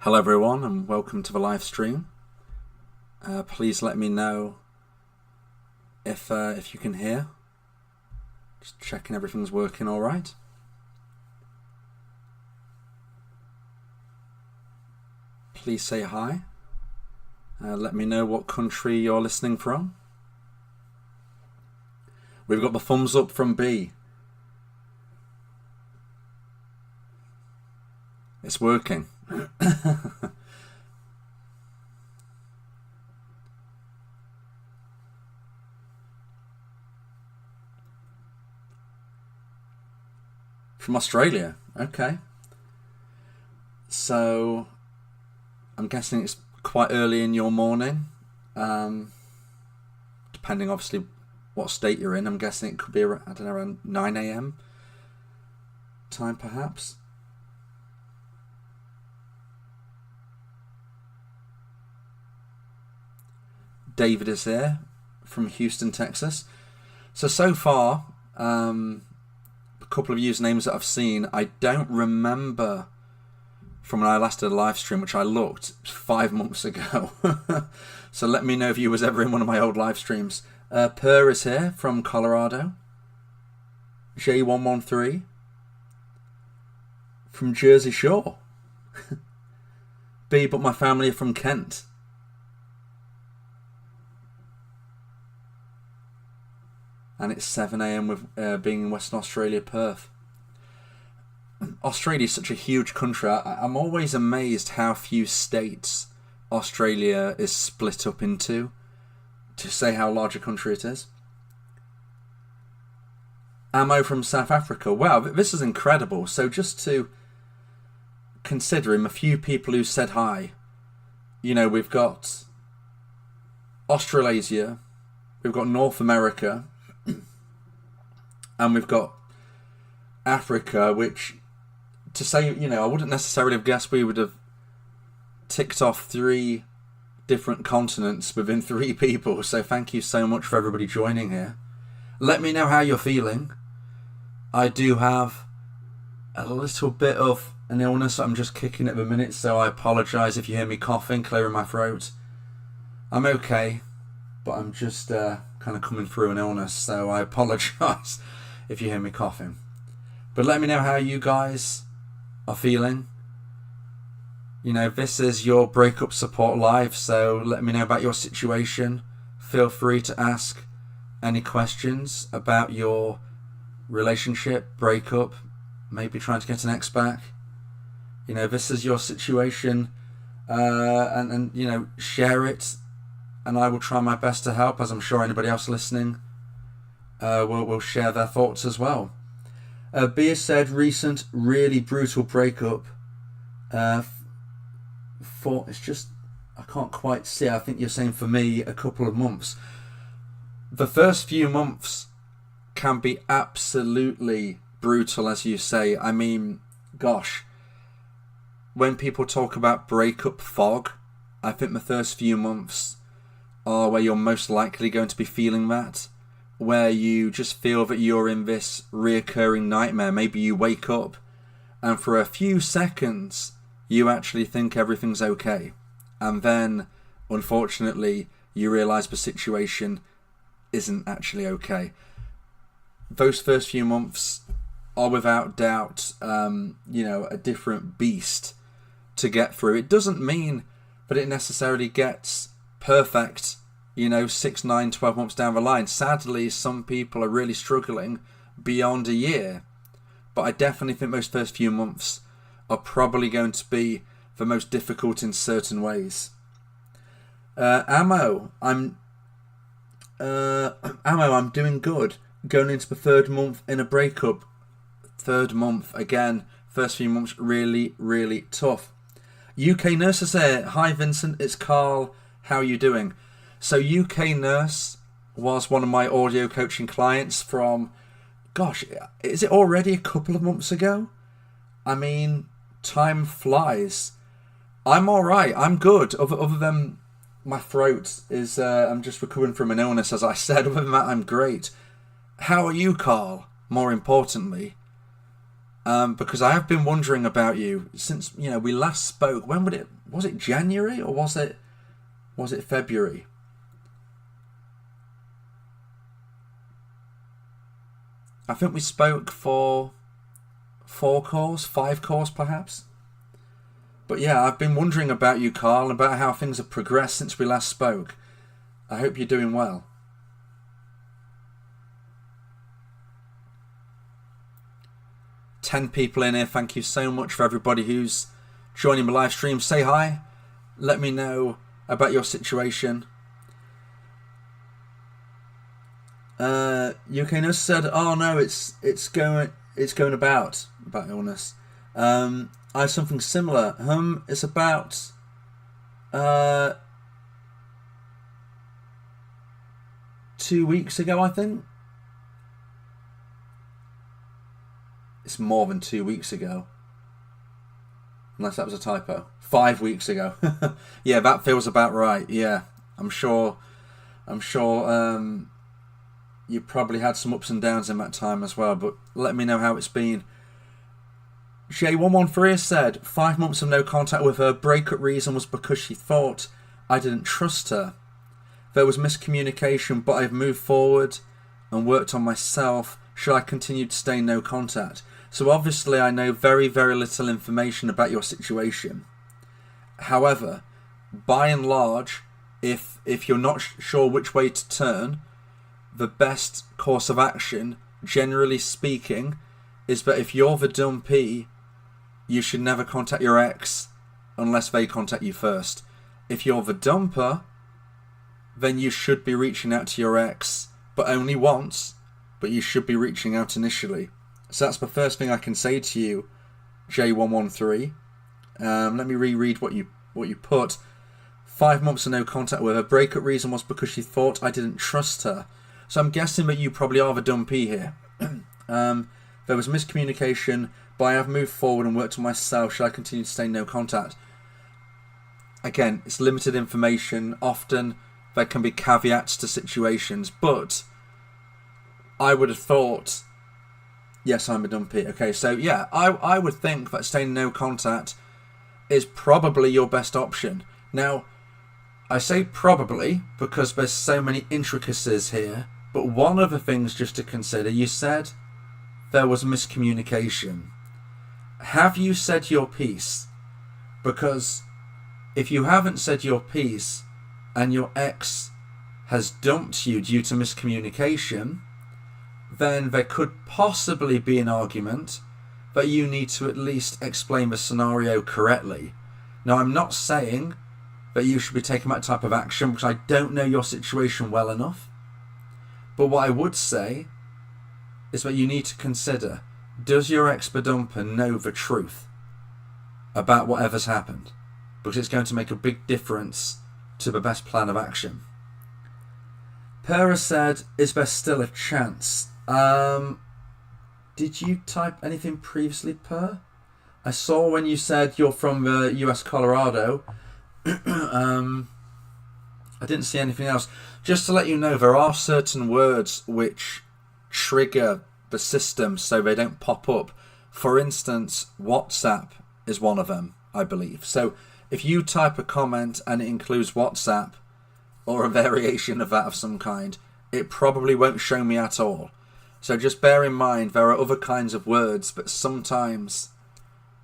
Hello everyone and welcome to the live stream. Please let me know if you can hear. Just checking everything's working all right. Please say hi. Let me know what country you're listening from. We've got the thumbs up from B. It's working. From Australia. Okay. So I'm guessing it's quite early in your morning. Depending obviously what state you're in. I'm guessing it could be around 9 a.m. time perhaps. David is there from Houston, Texas. So far, a couple of usernames that I've seen, I don't remember from when I last did a live stream, which I looked 5 months ago. So let me know if you was ever in one of my old live streams. Per is here from Colorado. J113 from Jersey Shore. B, but my family are from Kent. And it's 7 a.m. with being in Western Australia, Perth. Australia is such a huge country. I'm always amazed how few states Australia is split up into, to say how large a country it is. Ammo from South Africa. Wow, this is incredible. So just to consider him, a few people who said hi. You know, we've got Australasia, we've got North America, and we've got Africa, which, to say, you know, I wouldn't necessarily have guessed we would have ticked off 3 different continents within 3 people. So thank you so much for everybody joining here. Let me know how you're feeling. I do have a little bit of an illness. I'm just kicking at the minute, so I apologise if you hear me coughing, clearing my throat. I'm okay, but I'm just kind of coming through an illness, so I apologise if you hear me coughing. But let me know how you guys are feeling. You know, this is your Breakup Support Live, so let me know about your situation. Feel free to ask any questions about your relationship, breakup, maybe trying to get an ex back. You know, this is your situation, and you know, share it, and I will try my best to help, as I'm sure anybody else listening will share their thoughts as well. Bia said, recent really brutal breakup. It's just, I can't quite see. I think you're saying for me a couple of months. The first few months can be absolutely brutal, as you say. I mean, gosh, when people talk about breakup fog, I think the first few months are where you're most likely going to be feeling that, where you just feel that you're in this reoccurring nightmare. Maybe you wake up and for a few seconds you actually think everything's okay, and then unfortunately you realise the situation isn't actually okay. Those first few months are without doubt you know, a different beast to get through. It doesn't mean that it necessarily gets perfect, you know, 6, 9, 12 months down the line. Sadly, some people are really struggling beyond a year. But I definitely think those first few months are probably going to be the most difficult in certain ways. Ammo, I'm doing good. Going into the 3rd month in a breakup. 3rd month, again, first few months really, really tough. UK Nurse is there. Hi Vincent, it's Carl. How are you doing? So UK Nurse was one of my audio coaching clients from, gosh, is it already a couple of months ago? I mean, time flies. I'm alright, I'm good. Other than my throat is, I'm just recovering from an illness, as I said. Other than that, I'm great. How are you, Carl? More importantly. because I have been wondering about you since we last spoke. When was it January or was it February? I think we spoke for 5 calls perhaps. But yeah, I've been wondering about you, Carl, about how things have progressed since we last spoke. I hope you're doing well. Ten people in here. Thank you so much for everybody who's joining my live stream. Say hi. Let me know about your situation. UK said, "Oh no, it's going about illness." I have something similar. It's about 2 weeks ago, I think. It's more than 2 weeks ago. Unless that was a typo. 5 weeks ago. Yeah, that feels about right. Yeah, I'm sure you probably had some ups and downs in that time as well, but let me know how it's been. J113 said, 5 months of no contact with her. Breakup reason was because she thought I didn't trust her. There was miscommunication, but I've moved forward and worked on myself. Should I continue to stay in no contact? So obviously I know very, very little information about your situation. However, by and large, if you're not sure which way to turn, the best course of action, generally speaking, is that if you're the dumpee, you should never contact your ex unless they contact you first. If you're the dumper, then you should be reaching out to your ex, but only once, but you should be reaching out initially. So that's the first thing I can say to you, J113. Let me reread what you put. 5 months of no contact with her. Breakup reason was because she thought I didn't trust her. So I'm guessing that you probably are the dumpee here. There was miscommunication, but I have moved forward and worked on myself. Should I continue to stay in no contact? Again, it's limited information. Often there can be caveats to situations, but I would have thought, yes, I'm a dumpee. Okay, so yeah, I would think that staying in no contact is probably your best option. Now, I say probably because there's so many intricacies here, but one of the things just to consider, you said there was miscommunication. Have you said your piece? Because if you haven't said your piece and your ex has dumped you due to miscommunication, then there could possibly be an argument that you need to at least explain the scenario correctly. Now, I'm not saying that you should be taking that type of action because I don't know your situation well enough. But what I would say is that you need to consider, does your ex-dumper know the truth about whatever's happened? Because it's going to make a big difference to the best plan of action. Pera said, is there still a chance? Did you type anything previously, Per? I saw when you said you're from the US Colorado. I didn't see anything else. Just to let you know, there are certain words which trigger the system so they don't pop up. For instance, WhatsApp is one of them, I believe. So if you type a comment and it includes WhatsApp or a variation of that of some kind, it probably won't show me at all. So just bear in mind there are other kinds of words, but sometimes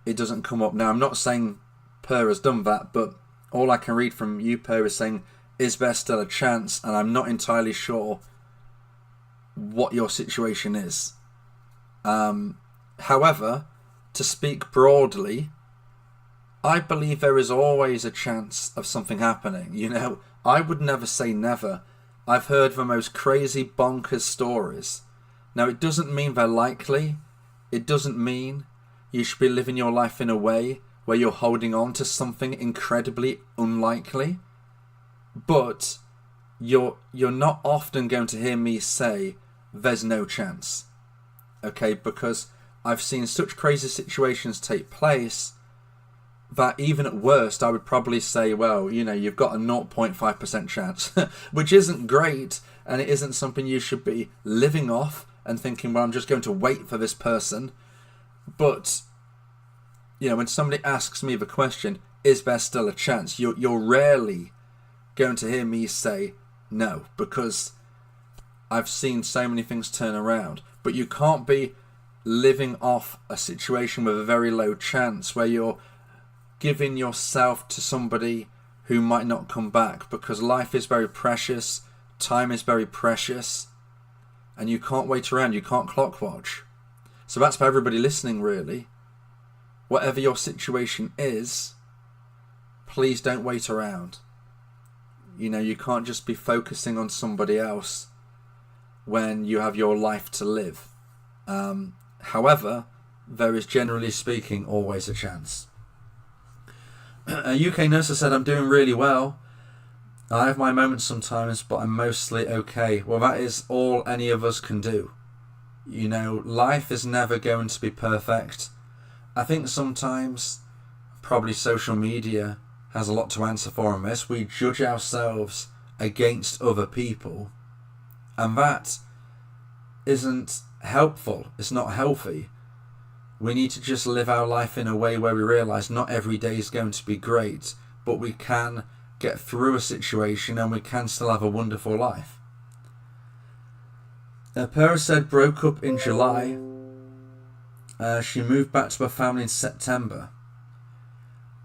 it doesn't come up. Now, I'm not saying Per has done that, but all I can read from you, Per, is saying, is there still a chance? And I'm not entirely sure what your situation is. However, to speak broadly, I believe there is always a chance of something happening. You know, I would never say never. I've heard the most crazy bonkers stories. Now, it doesn't mean they're likely. It doesn't mean you should be living your life in a way where you're holding on to something incredibly unlikely. But you're not often going to hear me say there's no chance. Okay, because I've seen such crazy situations take place that even at worst I would probably say, well, you know, you've got a 0.5% chance, which isn't great, and it isn't something you should be living off and thinking, well, I'm just going to wait for this person. But, when somebody asks me the question, is there still a chance? You're rarely going to hear me say no, because I've seen so many things turn around. But you can't be living off a situation with a very low chance where you're giving yourself to somebody who might not come back, because life is very precious, time is very precious, and you can't wait around, you can't clock watch. So that's for everybody listening, really. Whatever your situation is, please don't wait around. You can't just be focusing on somebody else when you have your life to live. However, there is, generally speaking, always a chance. A UK nurse has said, I'm doing really well. I have my moments sometimes, but I'm mostly okay. Well, that is all any of us can do. Life is never going to be perfect. I think sometimes, probably social media has a lot to answer for on this. We judge ourselves against other people, and that isn't helpful. It's not healthy. We need to just live our life in a way where we realise not every day is going to be great, but we can get through a situation and we can still have a wonderful life. Pera said broke up in July. She moved back to her family in September.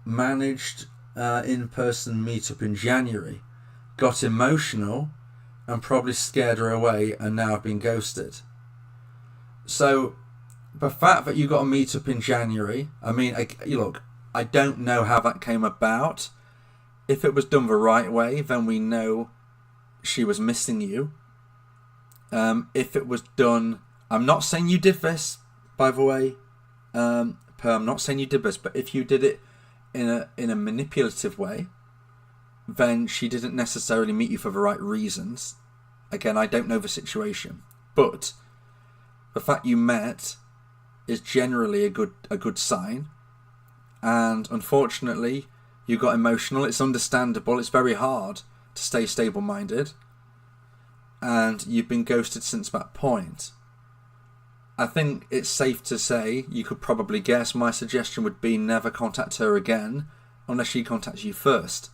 Managed in-person meetup in January. Got emotional and probably scared her away, and now I've been ghosted. So the fact that you got a meetup in January, I don't know how that came about. If it was done the right way, then we know she was missing you. If it was done, I'm not saying you did this, by the way. I'm not saying you did this, but if you did it in a manipulative way, then she didn't necessarily meet you for the right reasons. Again, I don't know the situation, but the fact you met is generally a good sign. And unfortunately, you got emotional. It's understandable. It's very hard to stay stable-minded, and you've been ghosted since that point. I think it's safe to say, you could probably guess, my suggestion would be never contact her again unless she contacts you first.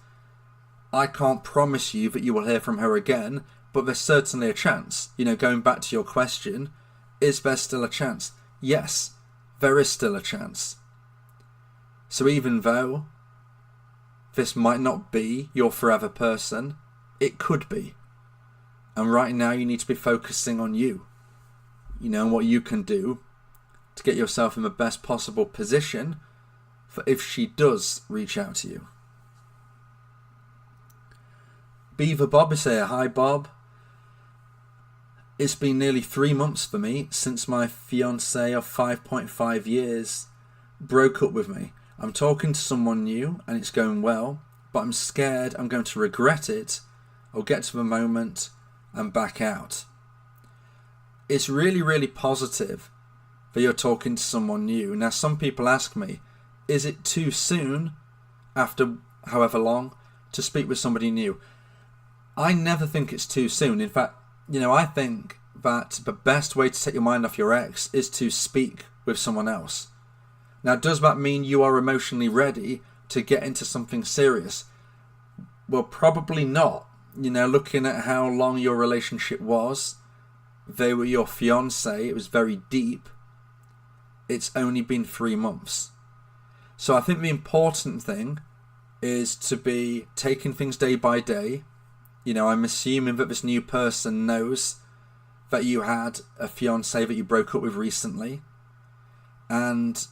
I can't promise you that you will hear from her again, but there's certainly a chance. Going back to your question, is there still a chance? Yes, there is still a chance. So even though this might not be your forever person, it could be. And right now you need to be focusing on you. And what you can do to get yourself in the best possible position for if she does reach out to you. Beaver Bob is here. Hi, Bob. It's been nearly 3 months for me since my fiancé of 5.5 years broke up with me. I'm talking to someone new and it's going well, but I'm scared I'm going to regret it or get to the moment and back out. It's really, really positive that you're talking to someone new. Now, some people ask me, is it too soon, after however long, to speak with somebody new? I never think it's too soon. In fact, I think that the best way to take your mind off your ex is to speak with someone else. Now, does that mean you are emotionally ready to get into something serious? Well, probably not. Looking at how long your relationship was, they were your fiancé, it was very deep. It's only been 3 months. So I think the important thing is to be taking things day by day. I'm assuming that this new person knows that you had a fiancé that you broke up with recently. And,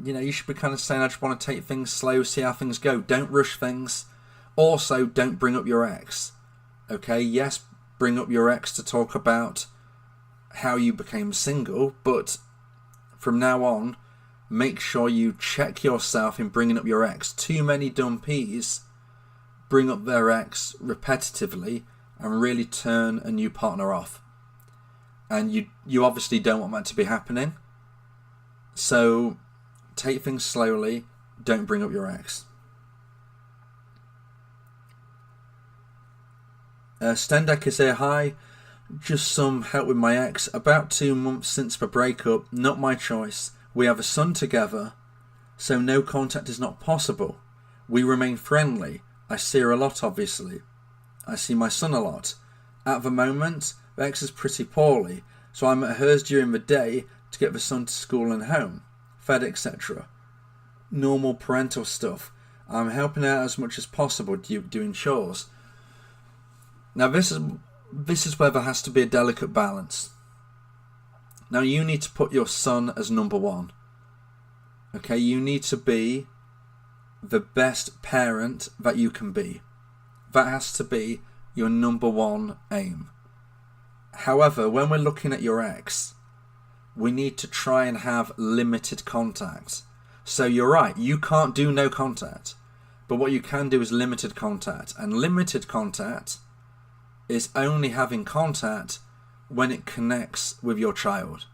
you should be kind of saying, I just want to take things slow, see how things go. Don't rush things. Also, don't bring up your ex. Okay, yes, bring up your ex to talk about how you became single, but from now on, make sure you check yourself in bringing up your ex. Too many dumb peas bring up their ex repetitively and really turn a new partner off. And you obviously don't want that to be happening. So take things slowly. Don't bring up your ex. Stendek is here. Hi. Just some help with my ex. About 2 months since the breakup. Not my choice. We have a son together, so no contact is not possible. We remain friendly. I see her a lot, obviously. I see my son a lot. At the moment, the ex is pretty poorly, so I'm at hers during the day to get the son to school and home, fed, etc. Normal parental stuff. I'm helping out as much as possible doing chores. Now this is where there has to be a delicate balance. Now you need to put your son as number one. Okay, you need to be the best parent that you can be. That has to be your number one aim. However, when we're looking at your ex, we need to try and have limited contact. So you're right, you can't do no contact. But what you can do is limited contact. And limited contact is only having contact when it connects with your child.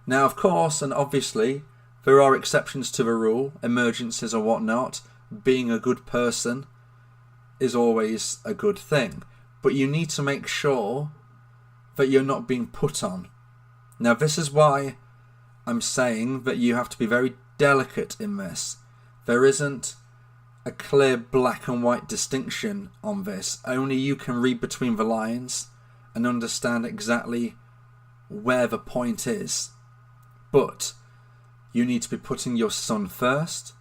Now, of course, and obviously, there are exceptions to the rule, emergencies or whatnot. Being a good person is always a good thing. But you need to make sure that you're not being put on. Now, this is why I'm saying that you have to be very delicate in this. There isn't a clear black and white distinction on this. Only you can read between the lines and understand exactly where the point is. But you need to be putting your son first.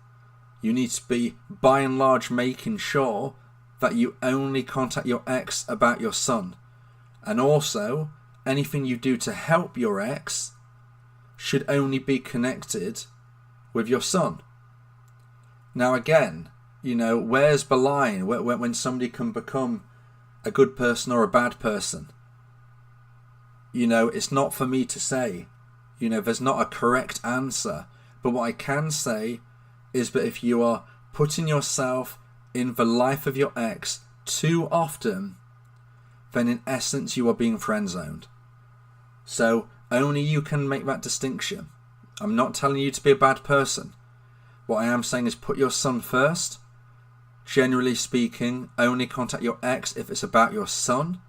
You need to be, by and large, making sure that you only contact your ex about your son. And also, anything you do to help your ex should only be connected with your son. Now again, where's the line when somebody can become a good person or a bad person? It's not for me to say. There's not a correct answer. But what I can say is that if you are putting yourself in the life of your ex too often, then in essence you are being friend-zoned. So only you can make that distinction. I'm not telling you to be a bad person. What I am saying is put your son first. Generally speaking, only contact your ex if it's about your son.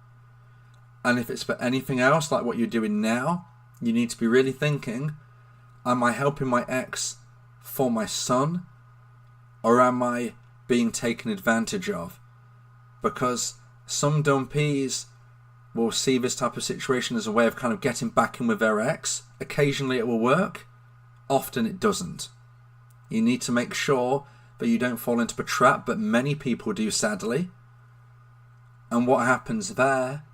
And if it's for anything else, like what you're doing now, you need to be really thinking, am I helping my ex for my son? Or am I being taken advantage of? Because some dumb peas will see this type of situation as a way of kind of getting back in with their ex. Occasionally it will work. Often it doesn't. You need to make sure that you don't fall into a trap, but many people do, sadly. And what happens there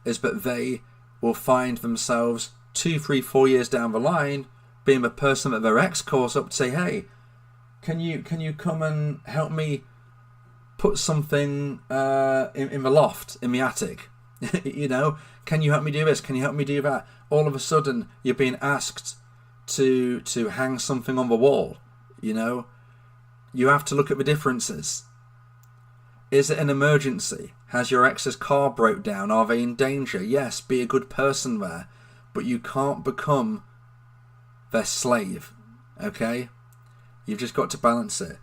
is that they will find themselves 2, 3, 4 years down the line being the person that their ex calls up to say, hey, can you come and help me put something in the loft, in the attic? Can you help me do this? Can you help me do that? All of a sudden, you're being asked to hang something on the wall. You have to look at the differences. Is it an emergency? Has your ex's car broke down? Are they in danger? Yes, be a good person there. But you can't become their slave. Okay? You've just got to balance it.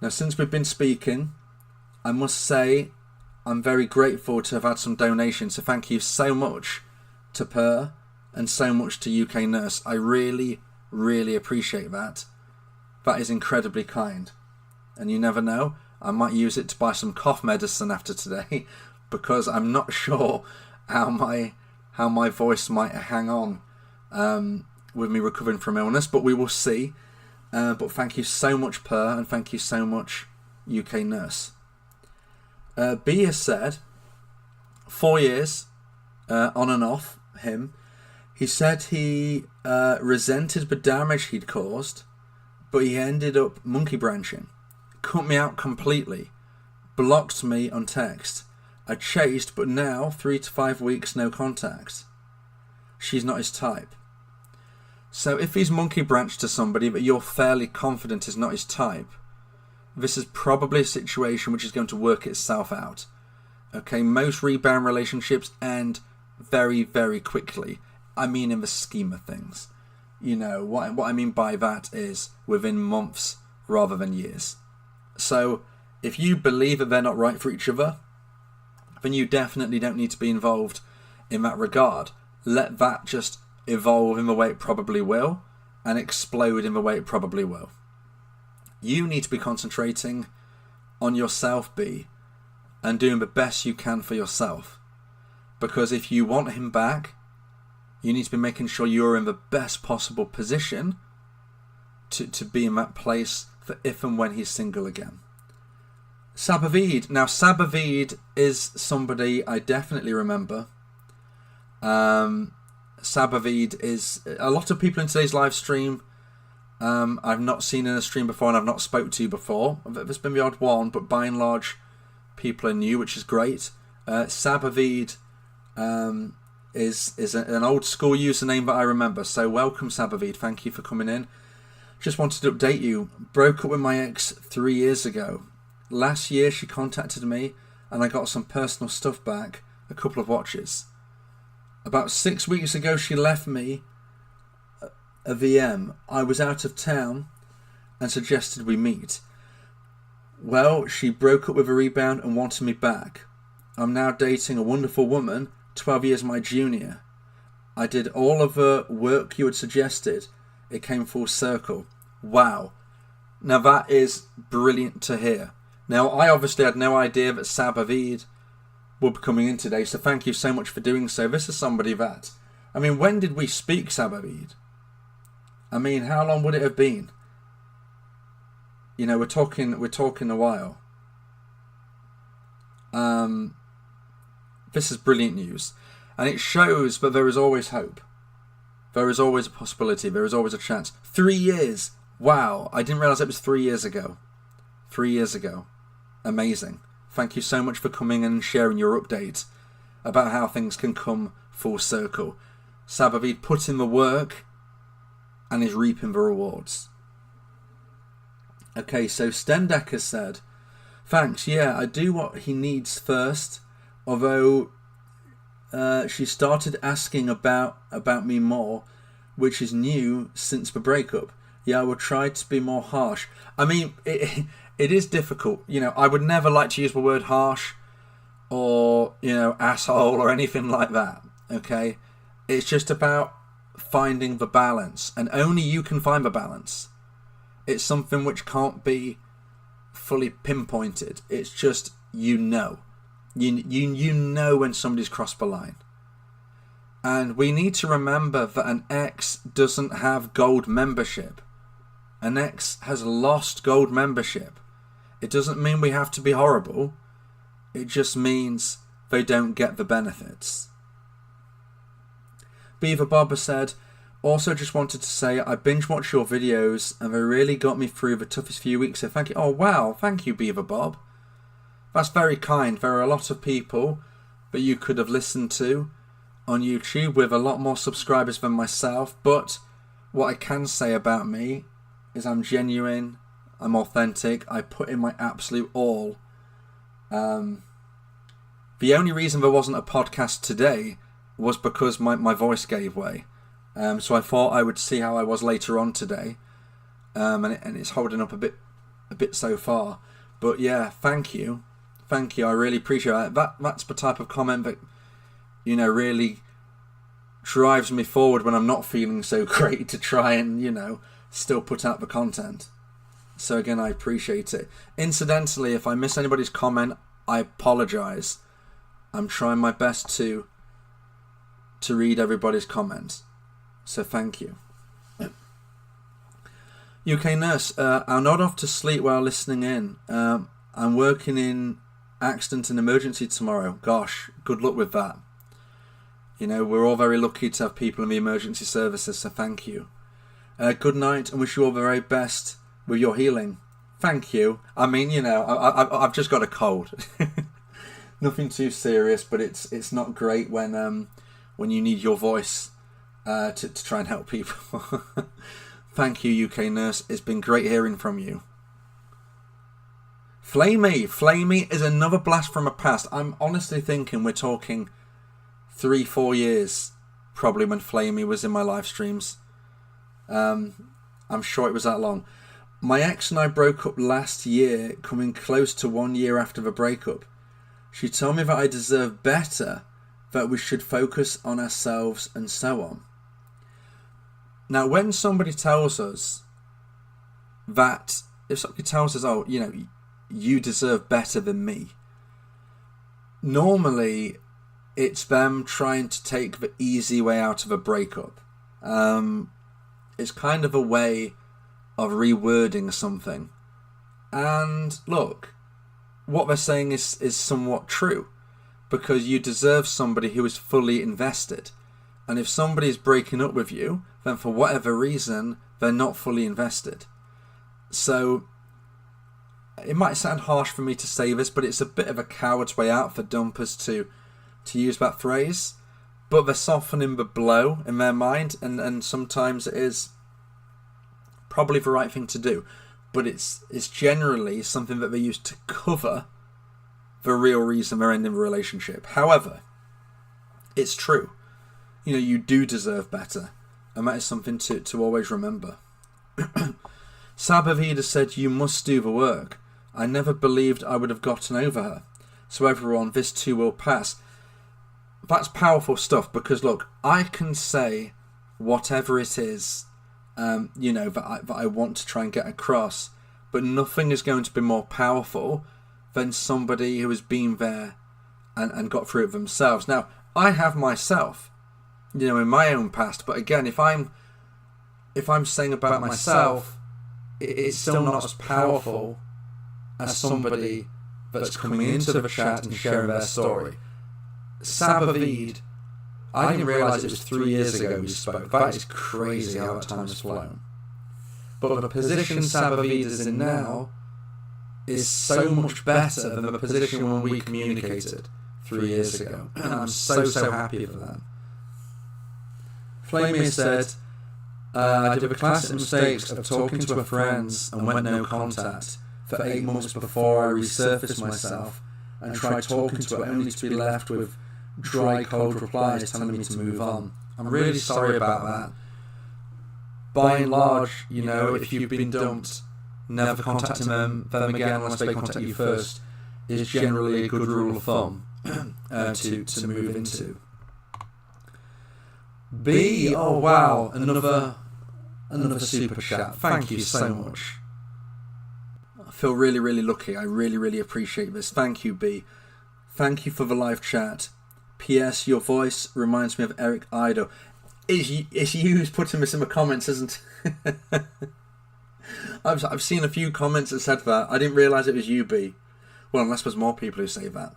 Now, since we've been speaking, I must say I'm very grateful to have had some donations. So thank you so much to Per and so much to UK Nurse. I really, really appreciate that. That is incredibly kind. And you never know, I might use it to buy some cough medicine after today, because I'm not sure how my voice might hang on with me recovering from illness, but we will see. But thank you so much, Per, and thank you so much, UK Nurse. B has said, 4 years on and off him. He said he resented the damage he'd caused, but he ended up monkey branching. Cut me out completely. Blocked me on text. I chased, but now 3 to 5 weeks no contact. She's not his type. So if he's monkey branched to somebody that you're fairly confident is not his type, this is probably a situation which is going to work itself out. Okay, most rebound relationships end very, very quickly. I mean in the scheme of things. What I mean by that is within months rather than years. So if you believe that they're not right for each other, then you definitely don't need to be involved in that regard. Let that just evolve in the way it probably will, and explode in the way it probably will. You need to be concentrating on yourself, B, and doing the best you can for yourself. Because if you want him back, you need to be making sure you're in the best possible position to be in that place for if and when he's single again. Sabavid. Now, Sabavid is somebody I definitely remember. Sabavid is a lot of people in today's live stream I've not seen in a stream before and I've not spoke to before. There's been the odd one, but by and large people are new, which is great. Sabavid is an old school username that I remember, so welcome Sabavid, thank you for coming in. Just wanted to update you. Broke up with my ex 3 years ago. Last year she contacted me and I got some personal stuff back, a couple of watches. About 6 weeks ago she left me a VM. I was out of town and suggested we meet. Well, she broke up with a rebound and wanted me back. I'm now dating a wonderful woman, 12 years my junior. I did all of the work you had suggested. It came full circle. Wow. Now that is brilliant to hear. Now I obviously had no idea that Sabavid would be coming in today, so thank you so much for doing so. This is somebody that... I mean, when did we speak, Sabavid? I mean, how long would it have been? You know, we're talking a while. This is brilliant news. And it shows that there is always hope. There is always a possibility. There is always a chance. 3 years. Wow. I didn't realise it was 3 years ago. 3 years ago. Amazing. Thank you so much for coming and sharing your update about how things can come full circle. Sabavid put in the work and is reaping the rewards. Okay, so Stendek has said, thanks, yeah, I do what he needs first, although she started asking about me more, which is new since the breakup. Yeah, I will try to be more harsh. I mean, it is difficult. You know, I would never like to use the word harsh or, you know, asshole or anything like that, okay? It's just about finding the balance, and only you can find the balance. It's something which can't be fully pinpointed. It's just, you know. You know when somebody's crossed the line. And we need to remember that an ex doesn't have gold membership. An ex has lost gold membership. It doesn't mean we have to be horrible. It just means they don't get the benefits. Beaver Bob said, also just wanted to say I binge watched your videos and they really got me through the toughest few weeks, so thank you. Oh wow, thank you Beaver Bob. That's very kind. There are a lot of people that you could have listened to on YouTube with a lot more subscribers than myself, but what I can say about me is I'm genuine, I'm authentic, I put in my absolute all. The only reason there wasn't a podcast today was because my voice gave way. So I thought I would see how I was later on today, and it's holding up a bit so far. But yeah, thank you, I really appreciate that. That's the type of comment that, you know, really drives me forward when I'm not feeling so great to try and, you know, still put out the content. So again, I appreciate it. Incidentally, if I miss anybody's comment, I apologise. I'm trying my best to read everybody's comments. So thank you. UK Nurse, I'll nod off to sleep while listening in. I'm working in accident and emergency tomorrow. Gosh, good luck with that. You know, we're all very lucky to have people in the emergency services, so thank you. Good night and wish you all the very best with your healing. Thank you. I mean, you know, I've just got a cold. Nothing too serious, but it's not great when you need your voice to try and help people. Thank you, UK Nurse. It's been great hearing from you. Flamey is another blast from a past. I'm honestly thinking we're talking 3-4 years, probably, when Flamey was in my live streams. I'm sure it was that long. My ex and I broke up last year, coming close to 1 year after the breakup. She told me that I deserve better, that we should focus on ourselves and so on. Now, when somebody tells us that, if somebody tells us, oh, you deserve better than me, normally it's them trying to take the easy way out of a breakup. It's kind of a way of rewording something. And look, what they're saying is somewhat true, because you deserve somebody who is fully invested. And if somebody is breaking up with you, then for whatever reason, they're not fully invested. So it might sound harsh for me to say this, but it's a bit of a coward's way out for dumpers to use that phrase. But they're softening the blow in their mind, and sometimes it is probably the right thing to do. But it's generally something that they use to cover the real reason they're ending the relationship. However, it's true. You do deserve better. And that is something to always remember. Sabavida said, you must do the work. I never believed I would have gotten over her. So everyone, this too will pass. That's powerful stuff, because look, I can say whatever it is, that I want to try and get across, but nothing is going to be more powerful than somebody who has been there and got through it themselves. Now, I have myself, in my own past, but again, if I'm saying about myself, it's still not as powerful as somebody that's coming into the chat and sharing their story. Sabavid, I didn't realise it was 3 years ago we spoke. That is crazy how that time has flown. But the position Sabavid is in now is so much better than the position when we communicated 3 years ago. And I'm so happy for that. Flamir said, I did the classic mistakes of talking to her friends and went no contact for 8 months before I resurfaced myself and tried talking to her only to be left with dry, cold replies telling me to move on. I'm really sorry about that. By and large, if you've been dumped, never contacting them again unless they contact you first is generally a good rule of thumb to move into. B, oh wow, another super chat. Thank you so much. I feel really, really lucky. I really, really appreciate this. Thank you, B. Thank you for the live chat. P.S. Your voice reminds me of Eric Idle. It's you who's putting this in the comments, isn't it? I've seen a few comments that said that. I didn't realise it was you, B. Well, unless there's more people who say that.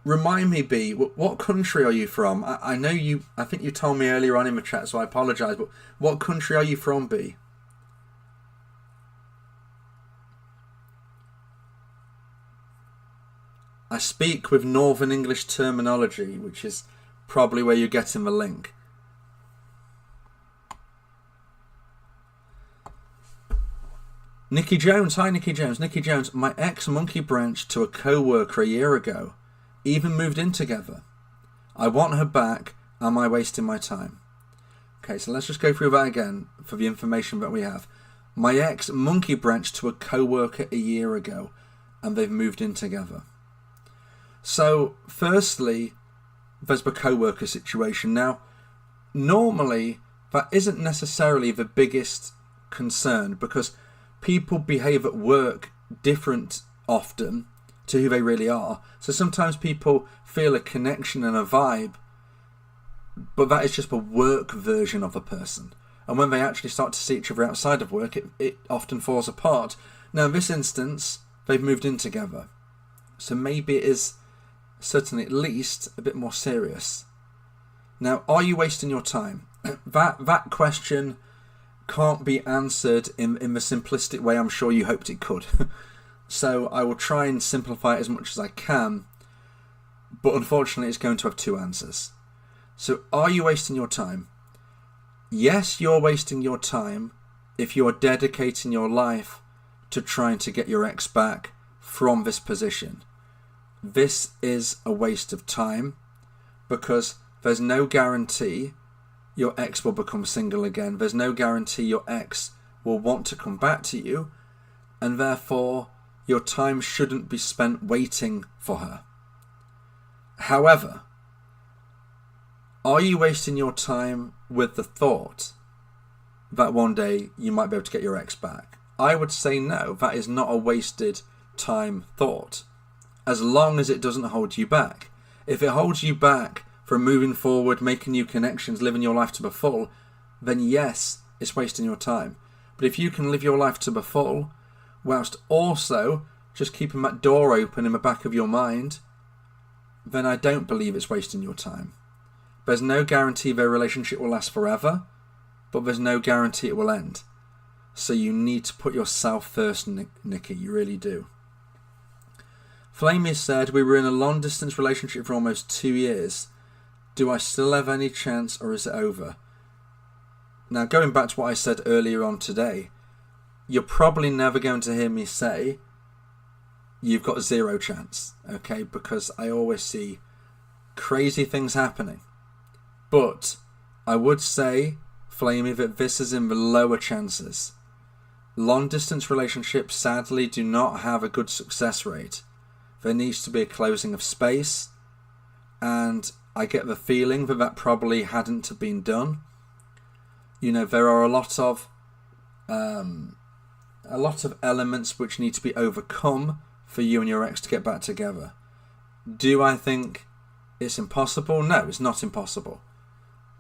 Remind me, B, what country are you from? I know you. I think you told me earlier on in the chat, so I apologise. But what country are you from, B? I speak with Northern English terminology, which is probably where you're getting the link. Nikki Jones. Hi, Nikki Jones. Nikki Jones. My ex monkey branched to a co-worker a year ago. Even moved in together. I want her back. Am I wasting my time? Okay, so let's just go through that again for the information that we have. My ex monkey branched to a co-worker a year ago, and they've moved in together. So, firstly, there's the co-worker situation. Now, normally, that isn't necessarily the biggest concern, because people behave at work different often to who they really are. So sometimes people feel a connection and a vibe, but that is just a work version of a person. And when they actually start to see each other outside of work, it often falls apart. Now, in this instance, they've moved in together. So maybe it is certainly at least a bit more serious. Now, are you wasting your time? That question can't be answered in the simplistic way I'm sure you hoped it could. So I will try and simplify it as much as I can, but unfortunately it's going to have two answers. So are you wasting your time? Yes, you're wasting your time if you are dedicating your life to trying to get your ex back from this position. This is a waste of time, because there's no guarantee your ex will become single again. There's no guarantee your ex will want to come back to you, and therefore your time shouldn't be spent waiting for her. However, are you wasting your time with the thought that one day you might be able to get your ex back? I would say no, that is not a wasted time thought, as long as it doesn't hold you back. If it holds you back from moving forward, making new connections, living your life to the full, then yes, it's wasting your time. But if you can live your life to the full, whilst also just keeping that door open in the back of your mind, then I don't believe it's wasting your time. There's no guarantee their relationship will last forever, but there's no guarantee it will end. So you need to put yourself first, Nikki, you really do. Flamey said, we were in a long distance relationship for almost 2 years. Do I still have any chance, or is it over? Now, going back to what I said earlier on today, you're probably never going to hear me say you've got 0 chance, okay? Because I always see crazy things happening. But I would say, Flamey, that this is in the lower chances. Long distance relationships sadly do not have a good success rate. There needs to be a closing of space, and I get the feeling that that probably hadn't been done. You know, there are a lot of elements which need to be overcome for you and your ex to get back together. Do I think it's impossible? No, it's not impossible.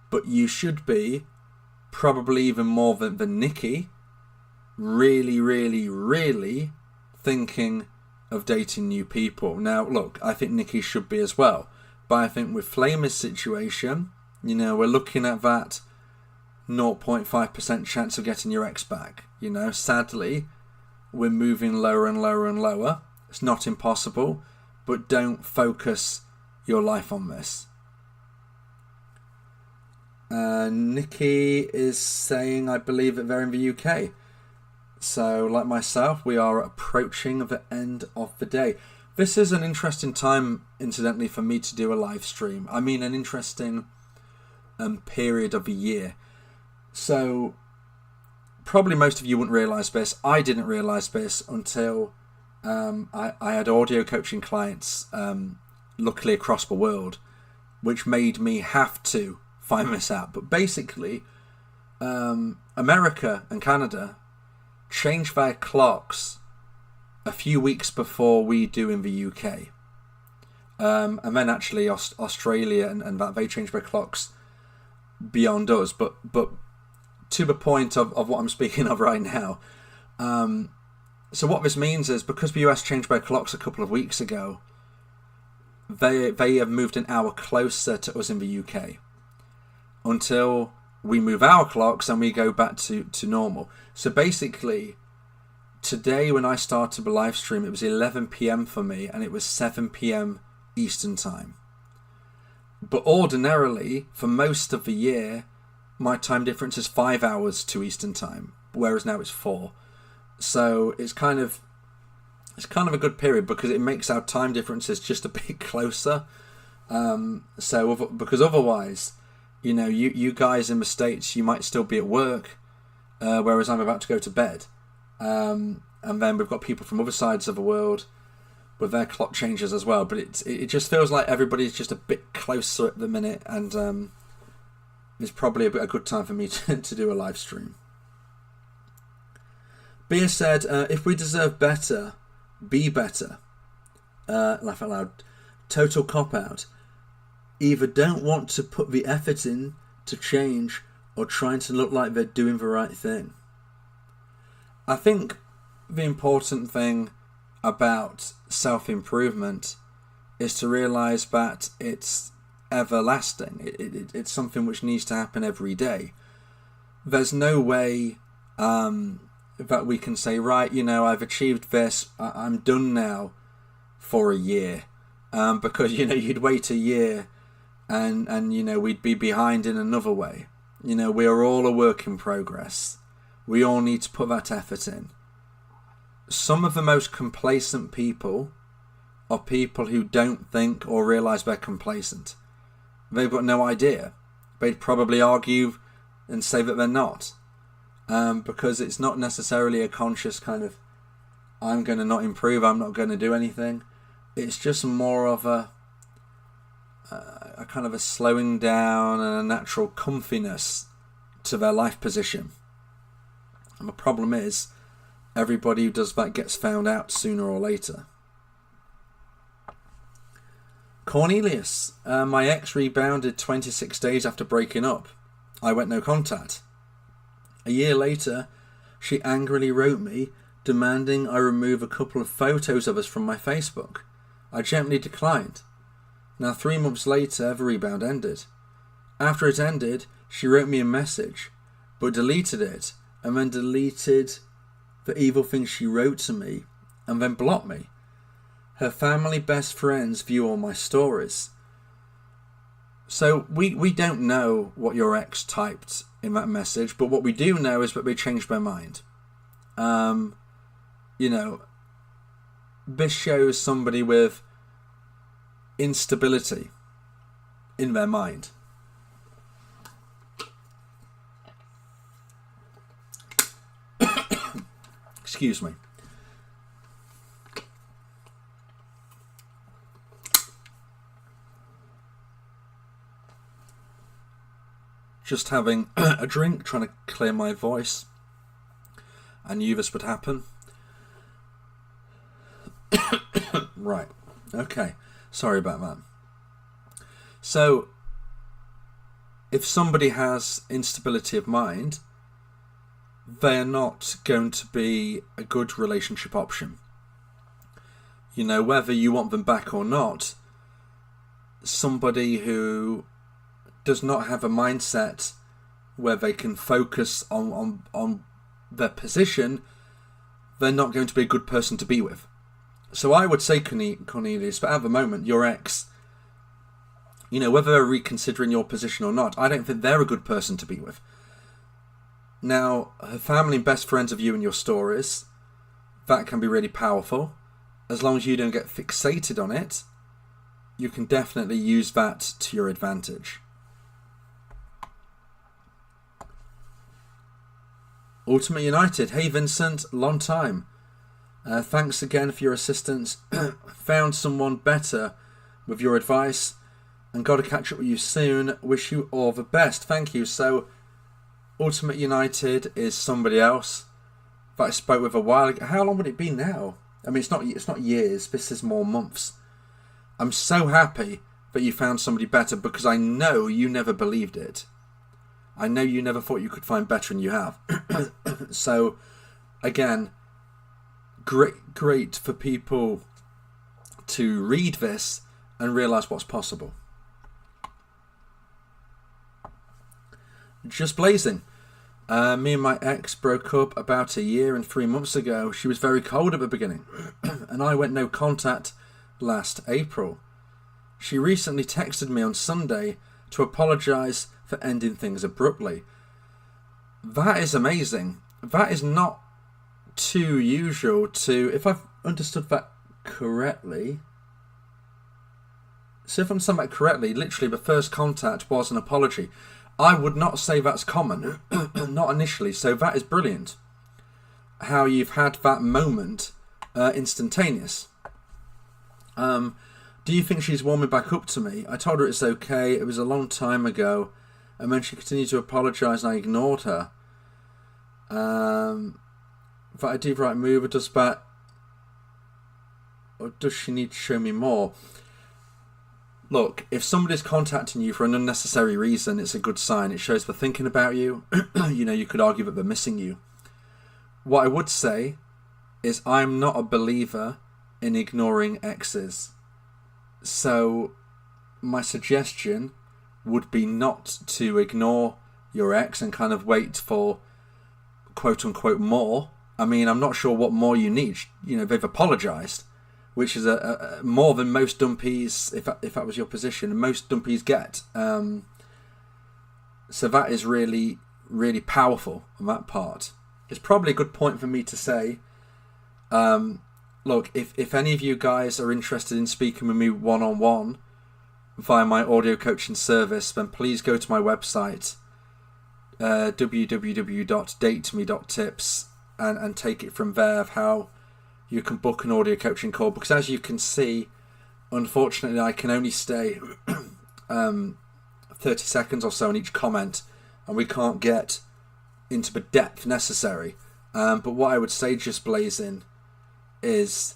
But you should be, probably even more than Nikki, really, really, really thinking of dating new people. Now, look, I think Nikki should be as well. But I think with Flamey's situation, you know, we're looking at that 0.5% chance of getting your ex back. You know, sadly, we're moving lower and lower and lower. It's not impossible, but don't focus your life on this. Nikki is saying, I believe that they're in the UK. So, like myself, we are approaching the end of the day. This is an interesting time, incidentally, for me to do a live stream. I mean, an interesting period of the year. So, probably most of you wouldn't realise this. I didn't realise this until I had audio coaching clients, luckily across the world, which made me have to find this out. But basically, America and Canada change their clocks a few weeks before we do in the UK. And then actually Australia and that, they change their clocks beyond us. But to the point of what I'm speaking of right now. So what this means is, because the US changed their clocks a couple of weeks ago, they have moved an hour closer to us in the UK. Until we move our clocks and we go back to normal. So basically, today when I started the live stream, it was 11 p.m. for me, and it was 7 p.m. Eastern time. But ordinarily, for most of the year, my time difference is 5 hours to Eastern time, whereas now it's 4. So it's kind of a good period, because it makes our time differences just a bit closer. Because otherwise, you know, you guys in the States, you might still be at work, whereas I'm about to go to bed. And then we've got people from other sides of the world with their clock changes as well. But it just feels like everybody's just a bit closer at the minute, and it's probably a good time for me to do a live stream. Bia said, if we deserve better, be better. Laugh out loud. Total cop-out. Either don't want to put the effort in to change, or trying to look like they're doing the right thing. I think the important thing about self-improvement is to realise that it's everlasting. It's something which needs to happen every day. There's no way that we can say, right, you know, I've achieved this, I'm done now for a year. Because, you know, you'd wait a year and you know, we'd be behind in another way. You know, we are all a work in progress. We all need to put that effort in. Some of the most complacent people are people who don't think or realise they're complacent. They've got no idea. They'd probably argue and say that they're not. Because it's not necessarily a conscious kind of, I'm going to not improve, I'm not going to do anything. It's just more of a kind of a slowing down and a natural comfiness to their life position. And the problem is, everybody who does that gets found out sooner or later. Cornelius, my ex rebounded 26 days after breaking up. I went no contact. A year later, she angrily wrote me, demanding I remove a couple of photos of us from my Facebook. I gently declined. Now 3 months later, the rebound ended. After it ended, she wrote me a message, but deleted it, and then deleted the evil things she wrote to me, and then blocked me. Her family best friends view all my stories. So we don't know what your ex typed in that message, but what we do know is that they changed their mind. This shows somebody with instability in their mind. Excuse me. Just having a drink, trying to clear my voice. I knew this would happen. Right. Okay. Sorry about that. So, if somebody has instability of mind, they are not going to be a good relationship option. Whether you want them back or not, somebody who does not have a mindset where they can focus on their position, they're not going to be a good person to be with. So I would say, Cornelius, but at the moment, your ex, whether they're reconsidering your position or not, I don't think they're a good person to be with. Now, her family and best friends of you and your stories, that can be really powerful. As long as you don't get fixated on it, you can definitely use that to your advantage. Ultimate United. Hey Vincent, long time. Thanks again for your assistance. Found someone better with your advice and got to catch up with you soon. Wish you all the best. Thank you. So, Ultimate United is somebody else that I spoke with a while ago. How long would it be now? I mean, it's not years. This is more months. I'm so happy that you found somebody better because I know you never believed it. I know you never thought you could find better, and you have. So, again, great for people to read this and realise what's possible. Just blazing. Me and my ex broke up about a year and 3 months ago. She was very cold at the beginning, and I went no contact last April. She recently texted me on Sunday to apologise for ending things abruptly. That is amazing. That is not too usual to, if I've understood that correctly. So if I'm saying that correctly, literally the first contact was an apology. I would not say that's common, not initially, so that is brilliant. How you've had that moment instantaneous. Do you think she's warming back up to me? I told her it's okay, it was a long time ago, and then she continued to apologise and I ignored her. That I do the right move, or does that, or does she need to show me more? Look, if somebody's contacting you for an unnecessary reason, it's a good sign. It shows they're thinking about you. You could argue that they're missing you. What I would say is I'm not a believer in ignoring exes. So my suggestion would be not to ignore your ex and kind of wait for quote-unquote more. I mean, I'm not sure what more you need. They've apologised, which is a more than most dumpies, if that was your position, most dumpies get. So that is really, really powerful on that part. It's probably a good point for me to say, look, if any of you guys are interested in speaking with me one-on-one via my audio coaching service, then please go to my website, www.dateme.tips, and take it from there of how you can book an audio coaching call. Because as you can see, unfortunately, I can only stay 30 seconds or so on each comment, and we can't get into the depth necessary. But what I would say, just blazing, is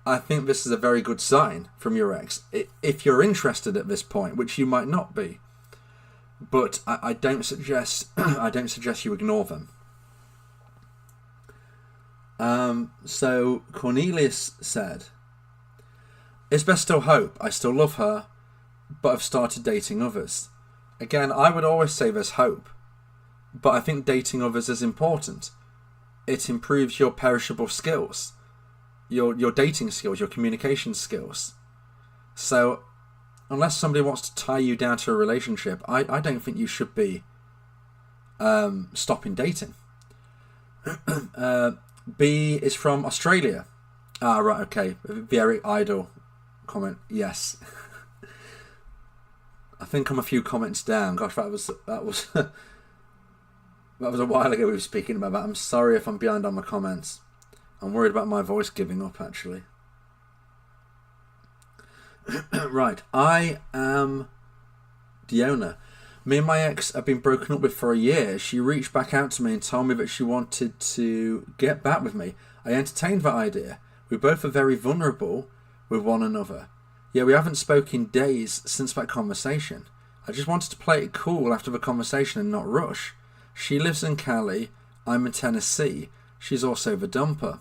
I think this is a very good sign from your ex. If you're interested at this point, which you might not be, but I don't suggest you ignore them. So Cornelius said, "Is there still hope? I still love her, but I've started dating others." Again, I would always say there's hope, but I think dating others is important. It improves your perishable skills, your dating skills, your communication skills. So unless somebody wants to tie you down to a relationship, I don't think you should be stopping dating. B is from Australia. Right, okay. Very idle comment. Yes. I think I'm a few comments down. Gosh, that was that was a while ago we were speaking about that. I'm sorry if I'm behind on my comments. I'm worried about my voice giving up, actually. Right, I am Diona. Me and my ex have been broken up with for a year. She reached back out to me and told me that she wanted to get back with me. I entertained that idea. We both are very vulnerable with one another. Yeah, we haven't spoken in days since that conversation. I just wanted to play it cool after the conversation and not rush. She lives in Cali. I'm in Tennessee. She's also the dumper.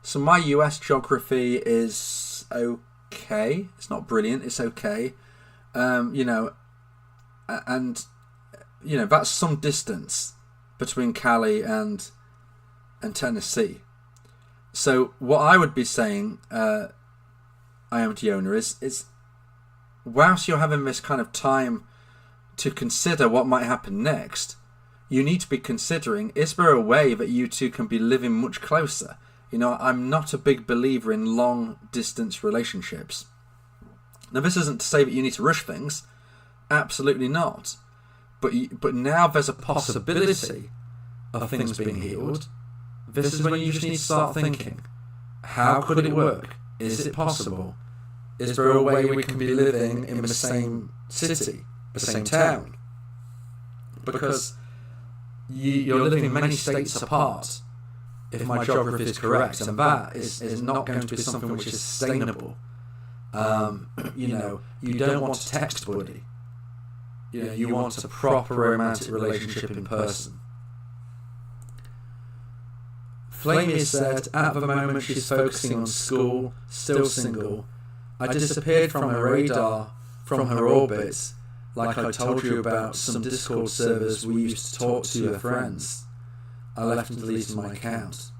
So my US geography is okay. It's not brilliant. It's okay. And that's some distance between Cali and Tennessee. So what I would be saying, I am Diona, is whilst you're having this kind of time to consider what might happen next, you need to be considering, is there a way that you two can be living much closer? I'm not a big believer in long distance relationships. Now, this isn't to say that you need to rush things. Absolutely not. But now there's a possibility of things being healed. This is when you just need to start thinking, how could it work? Is it possible? Is there a way we can be living in the same city, the same town? Because you're living many states apart, if my geography is correct, and that is not going to be something which is sustainable. You don't want a text buddy. You want a proper romantic relationship in person. Flamey said, at the moment she's focusing on school, still single. I disappeared from her radar, from her orbit, like I told you about some Discord servers we used to talk to her friends. I left and deleted my account.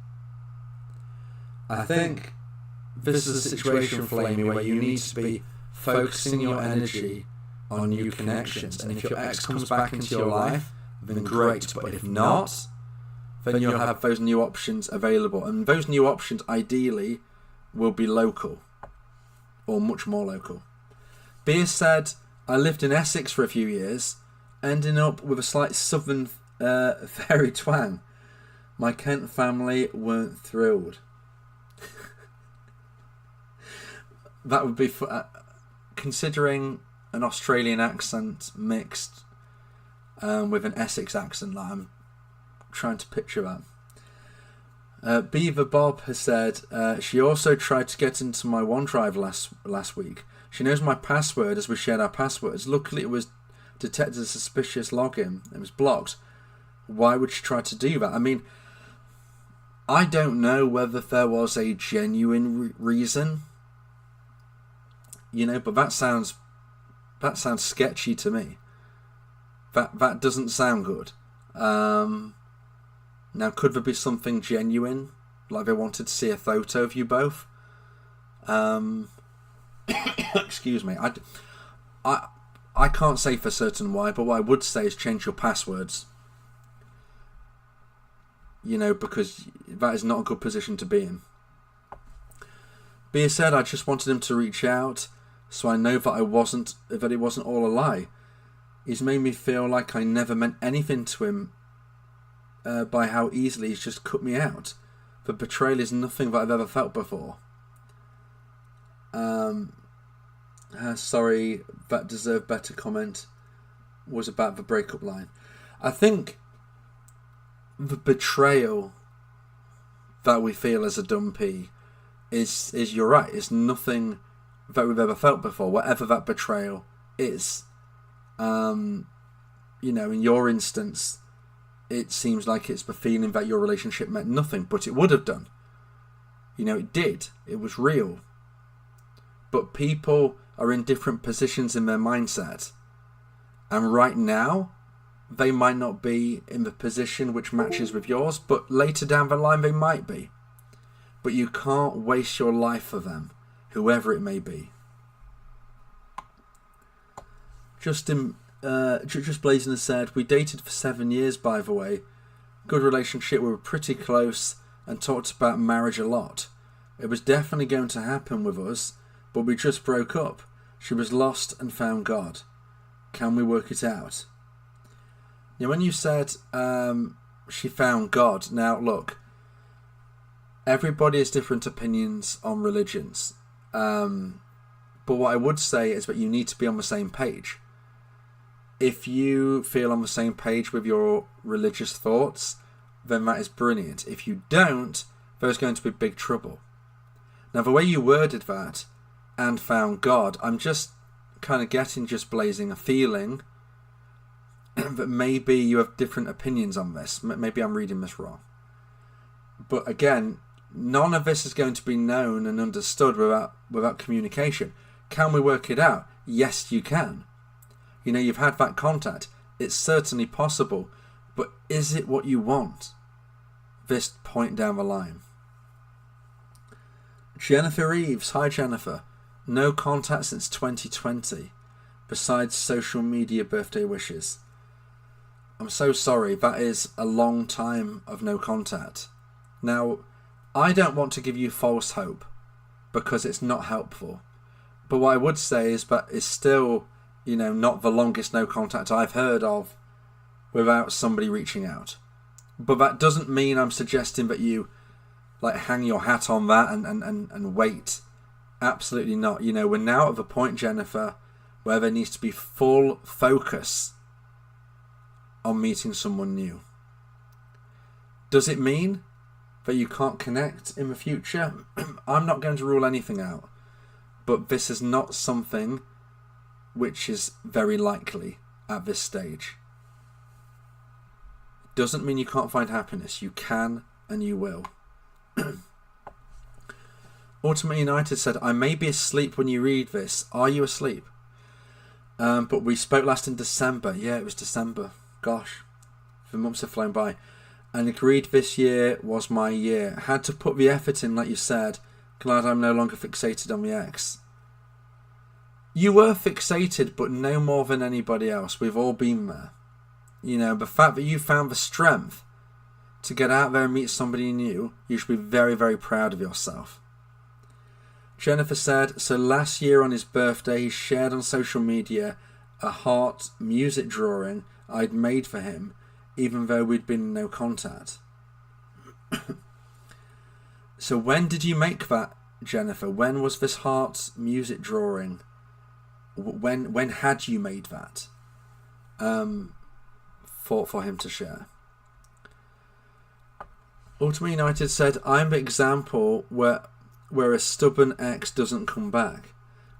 I think this is a situation, Flamey, where you need to be focusing your energy on new connections. And if your ex comes back into your life, then great. But if not, then you'll have those new options available. And those new options, ideally, will be local. Or much more local. Beer said, I lived in Essex for a few years, ending up with a slight southern fairy twang. My Kent family weren't thrilled. That would be... considering an Australian accent mixed with an Essex accent, like I'm trying to picture that. Beaver Bob has said, she also tried to get into my OneDrive last week. She knows my password as we shared our passwords. Luckily it was detected as a suspicious login. It was blocked. Why would she try to do that? I mean, I don't know whether there was a genuine reason, but that sounds sketchy to me. That doesn't sound good. Now, could there be something genuine, like they wanted to see a photo of you both? Excuse me. I can't say for certain why, but what I would say is change your passwords. Because that is not a good position to be in. Bea said, I just wanted him to reach out, so I know that it wasn't all a lie. He's made me feel like I never meant anything to him by how easily he's just cut me out. The betrayal is nothing that I've ever felt before. Sorry, that deserved better comment was about the breakup line. I think the betrayal that we feel as a dumpy is you're right, it's nothing that we've ever felt before, whatever that betrayal is. In your instance, it seems like it's the feeling that your relationship meant nothing, but it would have done. It did. It was real. But people are in different positions in their mindset. And right now, they might not be in the position which matches with yours, but later down the line they might be. But you can't waste your life for them, whoever it may be. Just Blazing has said, we dated for 7 years, by the way. Good relationship, we were pretty close and talked about marriage a lot. It was definitely going to happen with us, but we just broke up. She was lost and found God. Can we work it out? When you said she found God, now look, everybody has different opinions on religions. But what I would say is that you need to be on the same page. If you feel on the same page with your religious thoughts, then that is brilliant. If you don't, there's going to be big trouble. Now, the way you worded that, and found God, I'm just kind of getting just Blazing a feeling that maybe you have different opinions on this. Maybe I'm reading this wrong. But again, none of this is going to be known and understood without communication. Can we work it out? Yes, you can. You've had that contact. It's certainly possible. But is it what you want? This point down the line. Jennifer Reeves. Hi, Jennifer. No contact since 2020, besides social media birthday wishes. I'm so sorry. That is a long time of no contact. Now, I don't want to give you false hope because it's not helpful. But what I would say is that it's still, not the longest no contact I've heard of without somebody reaching out. But that doesn't mean I'm suggesting that you hang your hat on that and wait. Absolutely not. We're now at the point, Jennifer, where there needs to be full focus on meeting someone new. Does it mean that you can't connect in the future? I'm not going to rule anything out. But this is not something which is very likely at this stage. Doesn't mean you can't find happiness. You can and you will. Ultimate United said, I may be asleep when you read this. Are you asleep? But we spoke last in December. Yeah, it was December. Gosh, the months have flown by. And agreed this year was my year. Had to put the effort in, like you said. Glad I'm no longer fixated on the ex. You were fixated, but no more than anybody else. We've all been there. The fact that you found the strength to get out there and meet somebody new, you should be very, very proud of yourself. Jennifer said, so last year on his birthday, he shared on social media a heart music drawing I'd made for him, even though we'd been in no contact. So when did you make that, Jennifer? When was this heart music drawing? When had you made that for him to share? Ultimate United said, I'm the example where a stubborn ex doesn't come back.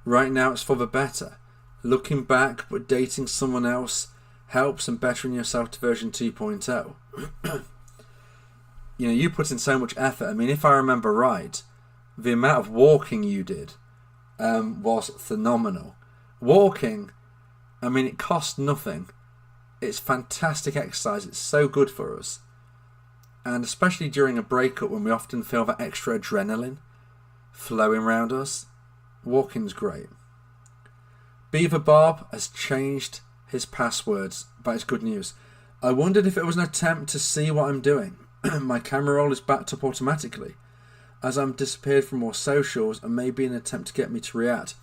Right now it's for the better. Looking back but dating someone else helps and bettering yourself to version 2.0. You put in so much effort. I mean, if I remember right, the amount of walking you did was phenomenal. Walking, I mean, it costs nothing. It's fantastic exercise. It's so good for us. And especially during a breakup when we often feel that extra adrenaline flowing around us, walking's great. Beaver Bob has changed his passwords, but it's good news. I wondered if it was an attempt to see what I'm doing. My camera roll is backed up automatically, as I'm disappeared from more socials, and maybe an attempt to get me to react.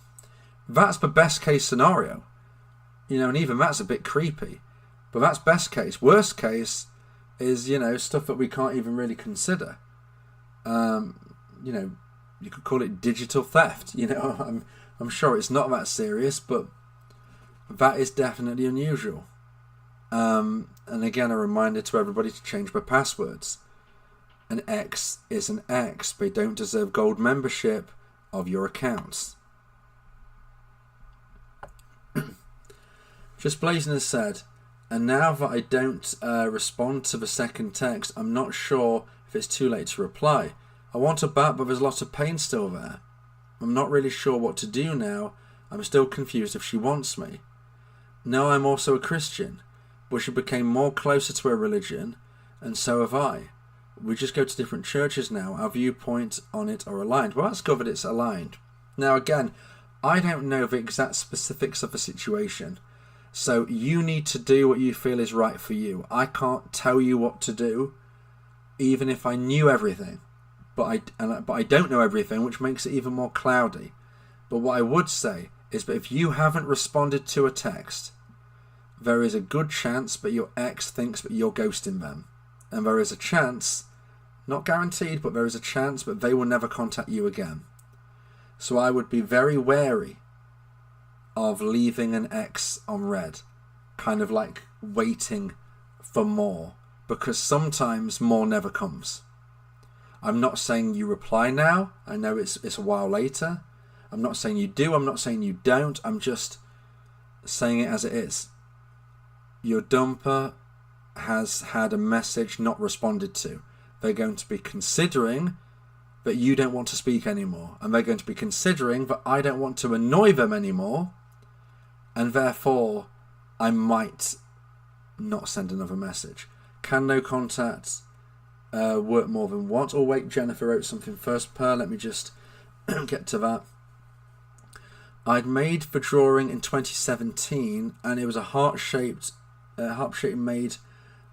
That's the best case scenario. And even that's a bit creepy. But that's best case. Worst case is, stuff that we can't even really consider. You could call it digital theft. You know, I'm sure it's not that serious, but that is definitely unusual. And again, a reminder to everybody to change their passwords. An X is an X. They don't deserve gold membership of your accounts. Just Blazing has said, and now that I don't respond to the second text, I'm not sure if it's too late to reply. I want her back, but there's a lot of pain still there. I'm not really sure what to do now. I'm still confused if she wants me. Now I'm also a Christian, but she became more closer to her religion, and so have I. We just go to different churches now. Our viewpoints on it are aligned. Well, that's good that it's aligned. Now again, I don't know the exact specifics of the situation. So you need to do what you feel is right for you. I can't tell you what to do, even if I knew everything. But I don't know everything, which makes it even more cloudy. But what I would say is that if you haven't responded to a text, there is a good chance that your ex thinks that you're ghosting them. And there is a chance, not guaranteed, but there is a chance that they will never contact you again. So I would be very wary of leaving an ex on red, kind of like waiting for more, because sometimes more never comes. I'm not saying you reply now. I know it's a while later. I'm not saying you do. I'm not saying you don't. I'm just saying it as it is. Your dumper has had a message not responded to. They're going to be considering that you don't want to speak anymore. And they're going to be considering that I don't want to annoy them anymore. And therefore, I might not send another message. Can no contact work more than once? Oh wait, Jennifer wrote something first. Let me just get to that. I'd made the drawing in 2017, and it was a heart-shaped made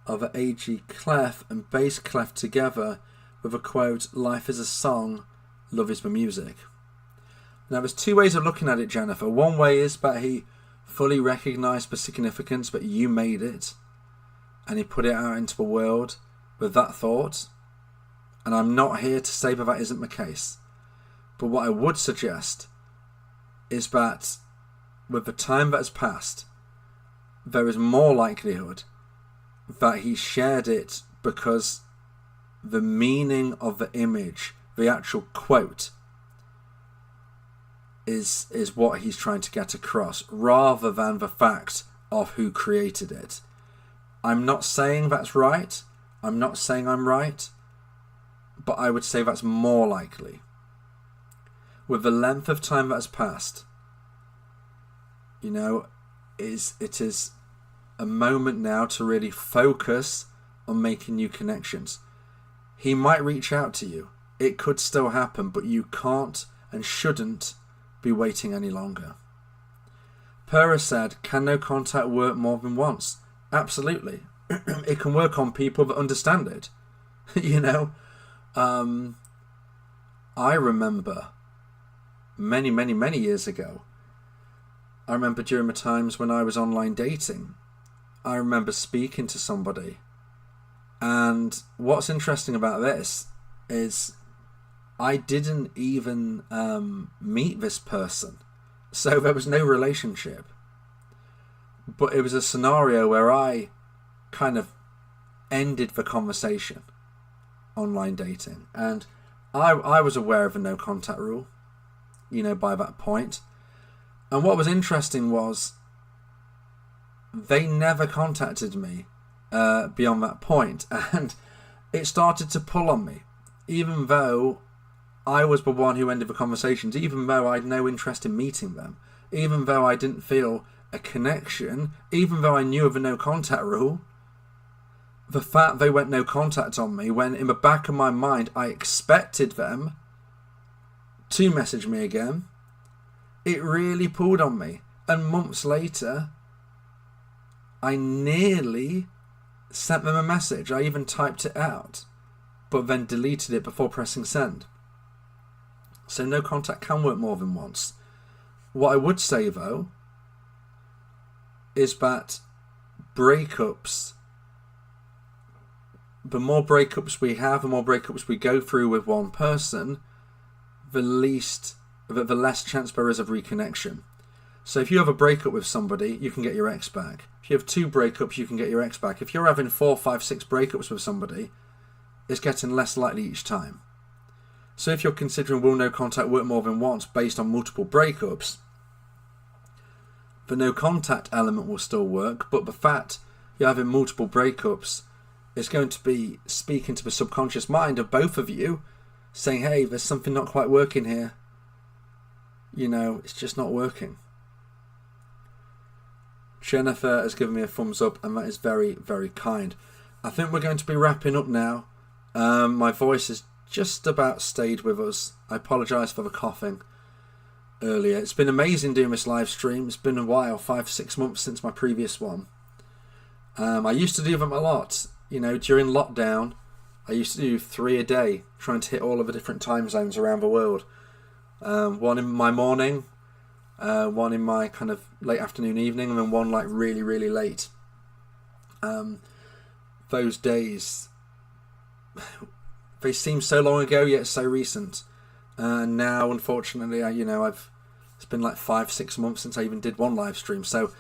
of an AG clef and bass clef together with a quote, "Life is a song, love is the music." Now there's two ways of looking at it, Jennifer. One way is that he fully recognised the significance that you made it, and he put it out into the world with that thought. And I'm not here to say that that isn't the case. But what I would suggest is that with the time that has passed, there is more likelihood that he shared it because the meaning of the image, the actual quote, is what he's trying to get across, rather than the fact of who created it. I'm not saying that's right. I'm not saying I'm right. But I would say that's more likely. With the length of time that has passed, it is a moment now to really focus on making new connections. He might reach out to you. It could still happen, but you can't and shouldn't be waiting any longer. Pera said, can no contact work more than once? Absolutely. It can work on people that understand it. I remember many years ago, I remember during the times when I was online dating, I remember speaking to somebody, and what's interesting about this is I didn't even meet this person, so there was no relationship, but it was a scenario where I kind of ended the conversation, online dating, and I was aware of a no contact rule, by that point. And what was interesting was they never contacted me beyond that point, and it started to pull on me, even though I was the one who ended the conversations, even though I had no interest in meeting them, even though I didn't feel a connection, even though I knew of a no contact rule. The fact they went no contact on me, when in the back of my mind I expected them to message me again, it really pulled on me. And months later, I nearly sent them a message. I even typed it out, but then deleted it before pressing send. So no contact can work more than once. What I would say though is that breakups, the more breakups we have, the more breakups we go through with one person, the less chance there is of reconnection. So if you have a breakup with somebody, you can get your ex back. If you have 2 breakups, you can get your ex back. If you're having 4, 5, 6 breakups with somebody, it's getting less likely each time. So if you're considering will no contact work more than once based on multiple breakups, the no contact element will still work, but the fact you're having multiple breakups is going to be speaking to the subconscious mind of both of you, saying, hey, there's something not quite working here. It's just not working. Jennifer has given me a thumbs up, and that is very, very kind. I think we're going to be wrapping up now. My voice has just about stayed with us. I apologise for the coughing earlier. It's been amazing doing this live stream. It's been a while, 5-6 months since my previous one. I used to do them a lot. During lockdown, I used to do 3 a day, trying to hit all of the different time zones around the world. One in my morning, one in my kind of late afternoon, evening, and then one like really, really late. Those days, they seem so long ago yet so recent. And now, unfortunately, it's been like 5-6 months since I even did one live stream. So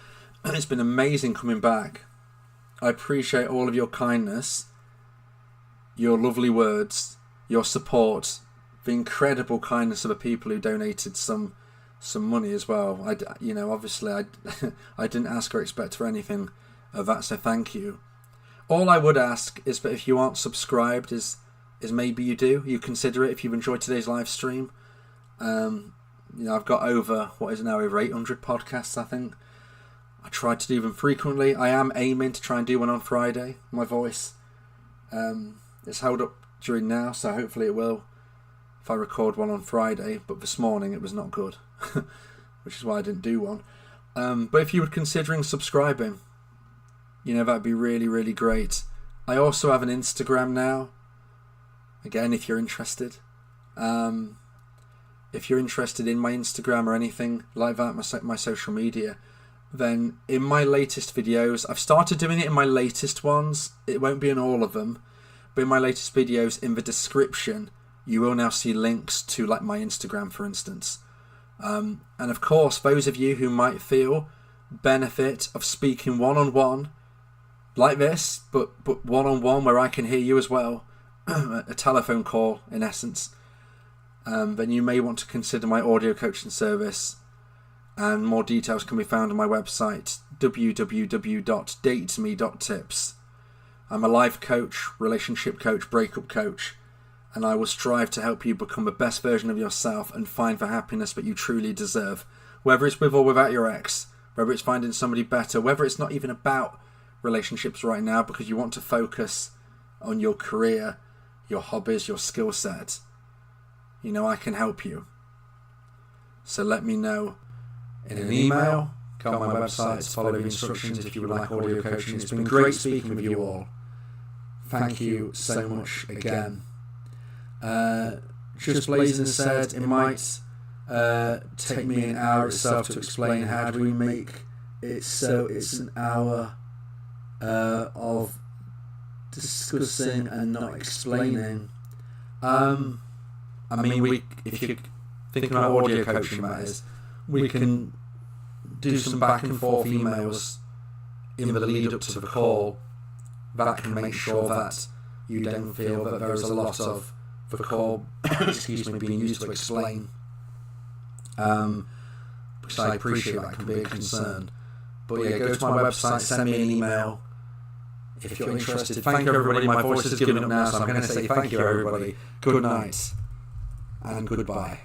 it's been amazing coming back. I appreciate all of your kindness, your lovely words, your support, the incredible kindness of the people who donated some money as well. Obviously I didn't ask or expect for anything of that, so thank you. All I would ask is that if you aren't subscribed, is maybe you consider it if you've enjoyed today's live stream. I've got over 800 podcasts, I think. I try to do them frequently. I am aiming to try and do one on Friday. My voice it's held up during now, so hopefully it will if I record one on Friday. But this morning it was not good, which is why I didn't do one. But if you were considering subscribing, that'd be really, really great. I also have an Instagram now. Again, if you're interested. If you're interested in my Instagram or anything like that, my social media, then in my latest videos, I've started doing it in my latest ones. It won't be in all of them, but in my latest videos, in the description, you will now see links to like my Instagram, for instance. And of course, those of you who might feel benefit of speaking one-on-one like this, but one-on-one where I can hear you as well, a telephone call in essence, then you may want to consider my audio coaching service. And more details can be found on my website, www.dateme.tips. I'm a life coach, relationship coach, breakup coach, and I will strive to help you become the best version of yourself and find the happiness that you truly deserve, whether it's with or without your ex, whether it's finding somebody better, whether it's not even about relationships right now because you want to focus on your career, your hobbies, your skill set. I can help you. So let me know in an email, go on my website, follow the instructions if you would like audio coaching. It's been great speaking with you all. Thank you so much again. Just Blazing said it might take me an hour itself to explain. How do we make it so it's an hour of discussing and not explaining? If you're thinking about audio coaching matters, we can do some back and forth emails in the lead up to the call. That can make sure that you don't feel that there is a lot of the call being used to explain. Because I appreciate that can be a concern. But yeah, go to my website, send me an email if you're interested. Thank you everybody. My voice is giving up now, so I'm going to say thank you everybody. Good night and goodbye.